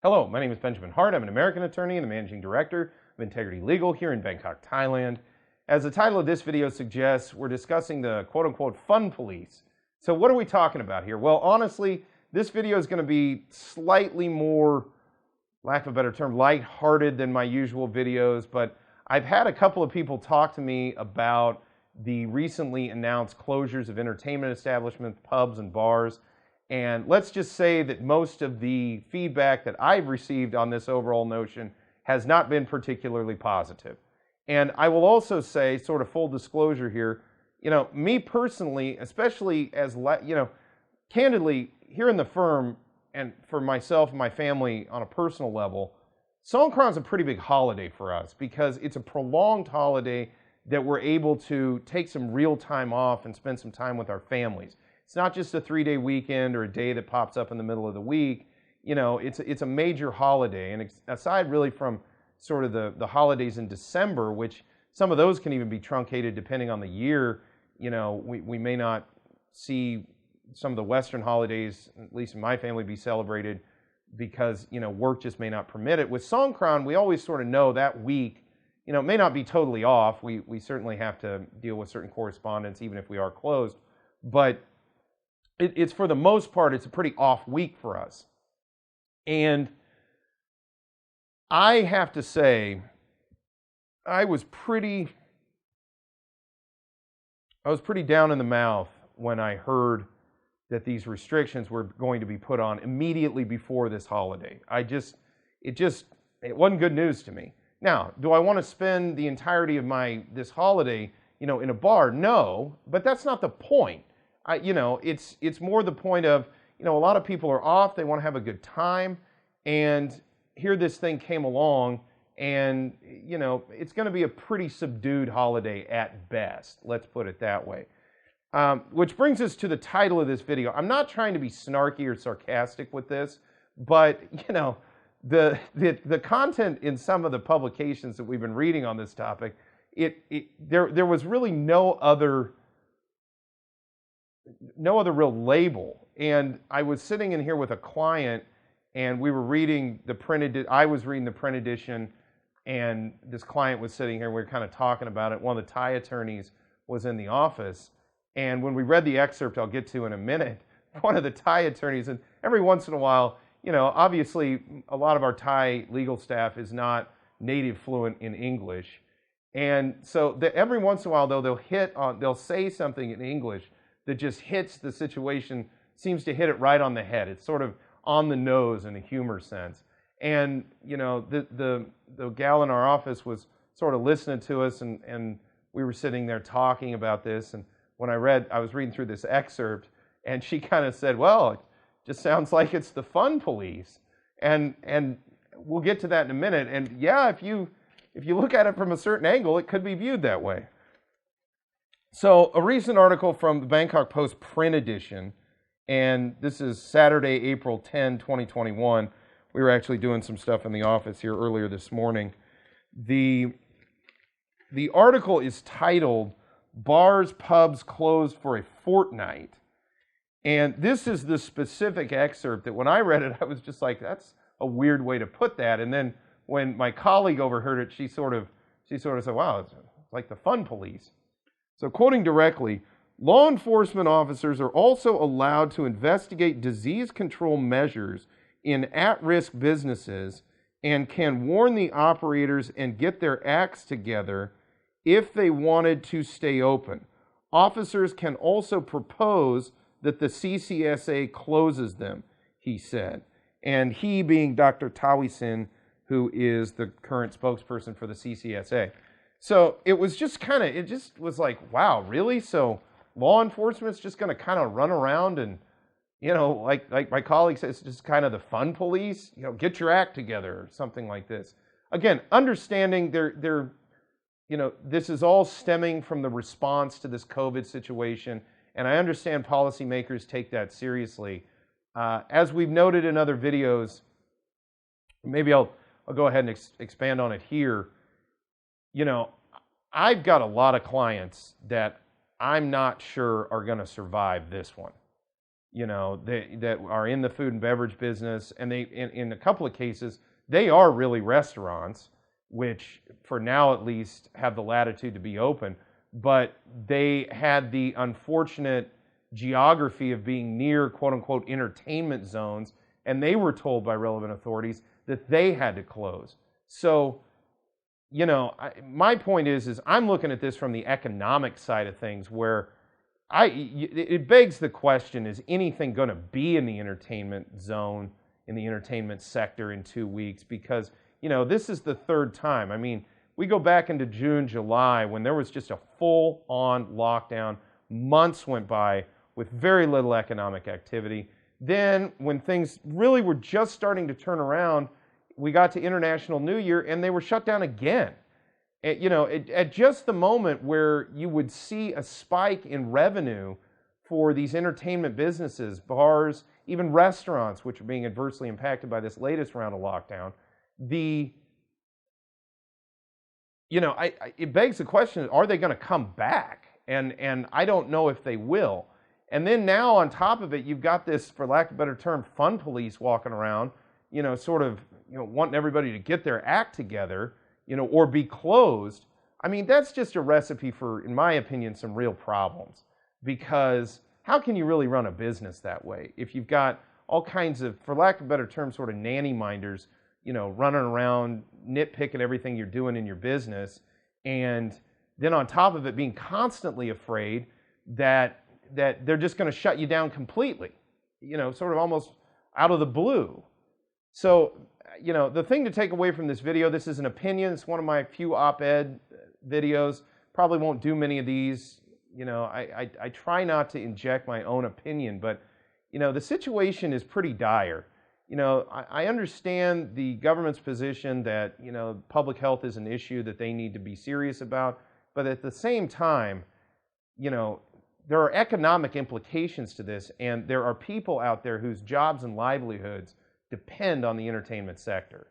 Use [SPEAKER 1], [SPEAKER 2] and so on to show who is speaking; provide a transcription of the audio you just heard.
[SPEAKER 1] Hello, my name is Benjamin Hart. I'm an American attorney and the managing director of Integrity Legal here in Bangkok, Thailand. As the title of this video suggests, we're discussing the quote-unquote fun police. So what are we talking about here? Well, honestly, this video is going to be slightly more, lack of a better term, lighthearted than my usual videos, but I've had a couple of people talk to me about the recently announced closures of entertainment establishments, pubs, and bars. And let's just say that most of the feedback that I've received on this overall notion has not been particularly positive. And I will also say, sort of full disclosure here, me personally, especially as, candidly, here in the firm and for myself and my family on a personal level, Songkran's a pretty big holiday for us because it's a prolonged holiday that we're able to take some real time off and spend some time with our families. It's not just a 3-day weekend or a day that pops up in the middle of the week. It's a major holiday. And aside really from sort of the holidays in December, which some of those can even be truncated depending on the year, we may not see some of the Western holidays, at least in my family, be celebrated because, work just may not permit it. With Songkran, we always sort of know that week, it may not be totally off. We certainly have to deal with certain correspondence even if we are closed. But it's for the most part, it's a pretty off week for us. And I have to say, I was pretty down in the mouth when I heard that these restrictions were going to be put on immediately before this holiday. It wasn't good news to me. Now, do I want to spend the entirety of this holiday, in a bar? No, but that's not the point. It's more the point of, a lot of people are off, they want to have a good time, and here this thing came along, and, it's going to be a pretty subdued holiday at best, let's put it that way. Which brings us to the title of this video. I'm not trying to be snarky or sarcastic with this, but, the content in some of the publications that we've been reading on this topic, there was really no other real label. And I was sitting in here with a client and we were reading I was reading the print edition and this client was sitting here and we were kind of talking about it. One of the Thai attorneys was in the office. And when we read the excerpt I'll get to in a minute, one of the Thai attorneys, and every once in a while, obviously a lot of our Thai legal staff is not native fluent in English. And so every once in a while though, they'll say something in English that just hits the situation, seems to hit it right on the head. It's sort of on the nose in a humor sense. And, the gal in our office was sort of listening to us and we were sitting there talking about this. And when I was reading through this excerpt and she kind of said, well, it just sounds like it's the fun police. And we'll get to that in a minute. And yeah, if you look at it from a certain angle, it could be viewed that way. So a recent article from the Bangkok Post print edition, and this is Saturday, April 10, 2021. We were actually doing some stuff in the office here earlier this morning. The article is titled, "Bars, Pubs Closed for a Fortnight." And this is the specific excerpt that when I read it, I was just like, that's a weird way to put that. And then when my colleague overheard it, she sort of said, wow, it's like the fun police. So quoting directly, law enforcement officers are also allowed to investigate disease control measures in at-risk businesses and can warn the operators and get their acts together if they wanted to stay open. Officers can also propose that the CCSA closes them, he said. And he being Dr. Tawisin, who is the current spokesperson for the CCSA. So it just was like, wow, really? So law enforcement's just going to kind of run around and, like my colleague says, it's just kind of the fun police, get your act together or something like this. Again, understanding this is all stemming from the response to this COVID situation. And I understand policymakers take that seriously. As we've noted in other videos, maybe I'll go ahead and expand on it here. I've got a lot of clients that I'm not sure are going to survive this one. that are in the food and beverage business, and in a couple of cases, they are really restaurants, which for now at least have the latitude to be open, but they had the unfortunate geography of being near quote unquote entertainment zones, and they were told by relevant authorities that they had to close. So, my point is I'm looking at this from the economic side of things, where it begs the question, is anything going to be in the entertainment zone, in the entertainment sector in 2 weeks? Because, this is the third time. I mean, we go back into June, July, when there was just a full-on lockdown. Months went by with very little economic activity. Then, when things really were just starting to turn around, we got to International New Year, and they were shut down again. At just the moment where you would see a spike in revenue for these entertainment businesses, bars, even restaurants, which are being adversely impacted by this latest round of lockdown, it begs the question, are they going to come back? And I don't know if they will. And then now on top of it, you've got this, for lack of a better term, fun police walking around, wanting everybody to get their act together, or be closed. I mean, that's just a recipe for, in my opinion, some real problems. Because how can you really run a business that way if you've got all kinds of, for lack of a better term, sort of nanny minders, running around nitpicking everything you're doing in your business, and then on top of it being constantly afraid that they're just going to shut you down completely, sort of almost out of the blue. So, the thing to take away from this video, this is an opinion. It's one of my few op-ed videos. Probably won't do many of these. I try not to inject my own opinion, but, the situation is pretty dire. I understand the government's position that, public health is an issue that they need to be serious about, but at the same time, there are economic implications to this, and there are people out there whose jobs and livelihoods depend on the entertainment sector.